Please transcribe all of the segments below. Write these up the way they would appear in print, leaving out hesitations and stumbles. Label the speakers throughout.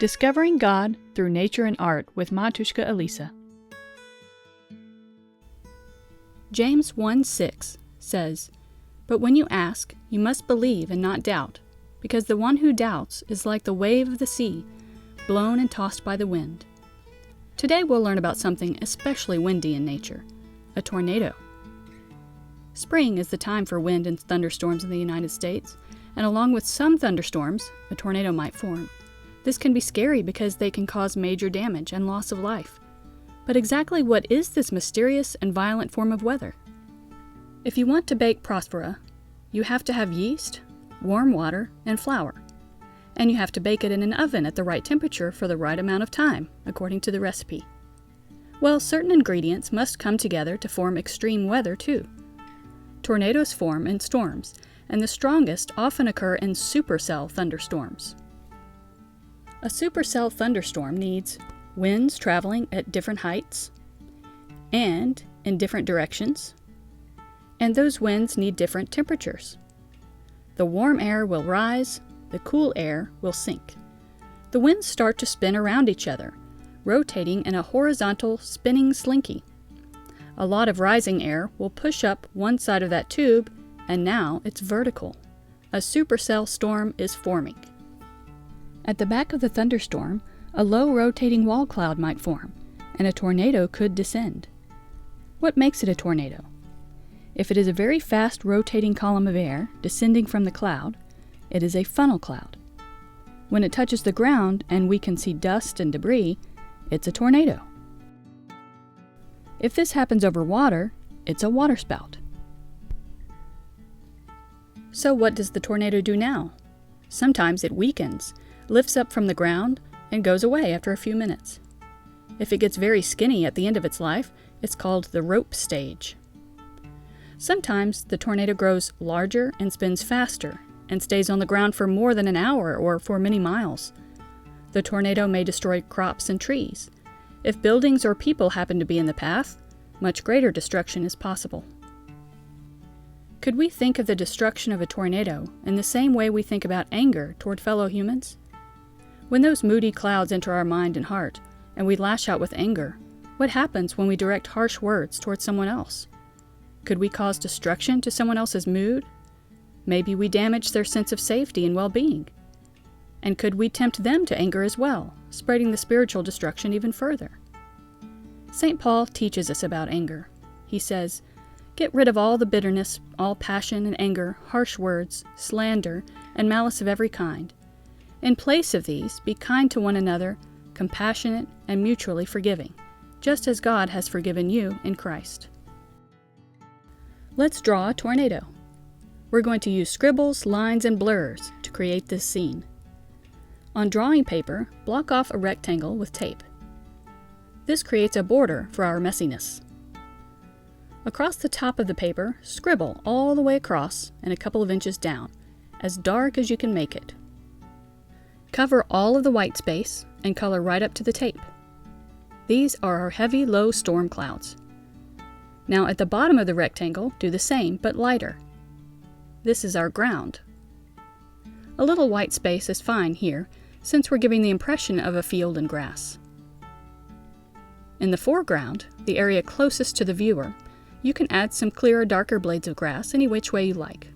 Speaker 1: Discovering God Through Nature and Art with Matushka Elesa.
Speaker 2: James 1:6 says, "But when you ask, you must believe and not doubt, because the one who doubts is like the wave of the sea, blown and tossed by the wind." Today we'll learn about something especially windy in nature, a tornado. Spring is the time for wind and thunderstorms in the United States, and along with some thunderstorms, a tornado might form. This can be scary because they can cause major damage and loss of life. But exactly what is this mysterious and violent form of weather? If you want to bake prospera, you have to have yeast, warm water, and flour. And you have to bake it in an oven at the right temperature for the right amount of time, according to the recipe. Well, certain ingredients must come together to form extreme weather, too. Tornadoes form in storms, and the strongest often occur in supercell thunderstorms. A supercell thunderstorm needs winds traveling at different heights and in different directions, and those winds need different temperatures. The warm air will rise, the cool air will sink. The winds start to spin around each other, rotating in a horizontal spinning slinky. A lot of rising air will push up one side of that tube, and now it's vertical. A supercell storm is forming. At the back of the thunderstorm, a low rotating wall cloud might form, and a tornado could descend. What makes it a tornado? If it is a very fast rotating column of air descending from the cloud, it is a funnel cloud. When it touches the ground and we can see dust and debris, it's a tornado. If this happens over water, it's a waterspout. So what does the tornado do now? Sometimes it weakens, lifts up from the ground, and goes away after a few minutes. If it gets very skinny at the end of its life, it's called the rope stage. Sometimes the tornado grows larger and spins faster and stays on the ground for more than an hour or for many miles. The tornado may destroy crops and trees. If buildings or people happen to be in the path, much greater destruction is possible. Could we think of the destruction of a tornado in the same way we think about anger toward fellow humans? When those moody clouds enter our mind and heart, and we lash out with anger, what happens when we direct harsh words toward someone else? Could we cause destruction to someone else's mood? Maybe we damage their sense of safety and well-being. And could we tempt them to anger as well, spreading the spiritual destruction even further? St. Paul teaches us about anger. He says, "Get rid of all the bitterness, all passion and anger, harsh words, slander, and malice of every kind. In place of these, be kind to one another, compassionate, and mutually forgiving, just as God has forgiven you in Christ." Let's draw a tornado. We're going to use scribbles, lines, and blurs to create this scene. On drawing paper, block off a rectangle with tape. This creates a border for our messiness. Across the top of the paper, scribble all the way across and a couple of inches down, as dark as you can make it. Cover all of the white space and color right up to the tape. These are our heavy, low storm clouds. Now at the bottom of the rectangle, do the same, but lighter. This is our ground. A little white space is fine here, since we're giving the impression of a field and grass. In the foreground, the area closest to the viewer, you can add some clearer, darker blades of grass any which way you like.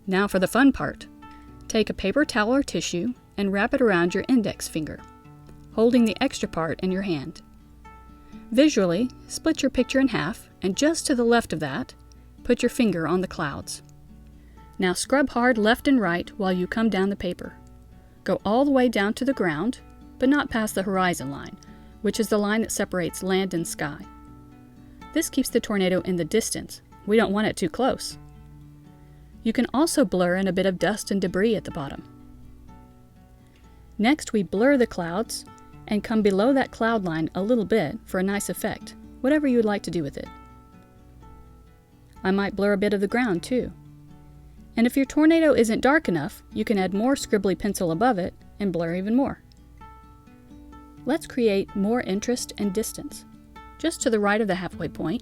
Speaker 2: Now for the fun part. Take a paper towel or tissue and wrap it around your index finger, holding the extra part in your hand. Visually, split your picture in half, and just to the left of that, put your finger on the clouds. Now scrub hard left and right while you come down the paper. Go all the way down to the ground, but not past the horizon line, which is the line that separates land and sky. This keeps the tornado in the distance. We don't want it too close. You can also blur in a bit of dust and debris at the bottom. Next, we blur the clouds and come below that cloud line a little bit for a nice effect, whatever you would like to do with it. I might blur a bit of the ground too. And if your tornado isn't dark enough, you can add more scribbly pencil above it and blur even more. Let's create more interest and distance. Just to the right of the halfway point,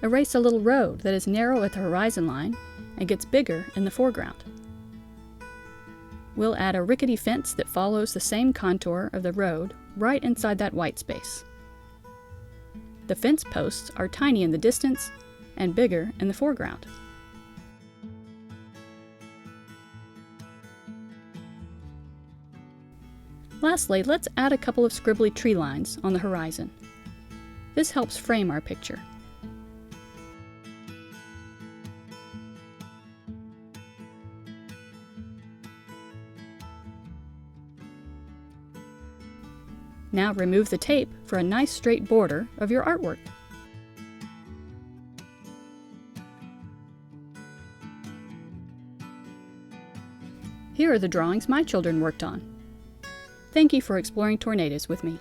Speaker 2: erase a little road that is narrow at the horizon line and gets bigger in the foreground. we'll add a rickety fence that follows the same contour of the road right inside that white space. The fence posts are tiny in the distance and bigger in the foreground. Lastly, let's add a couple of scribbly tree lines on the horizon. This helps frame our picture. Now remove the tape for a nice straight border of your artwork. Here are the drawings my children worked on. Thank you for exploring tornadoes with me.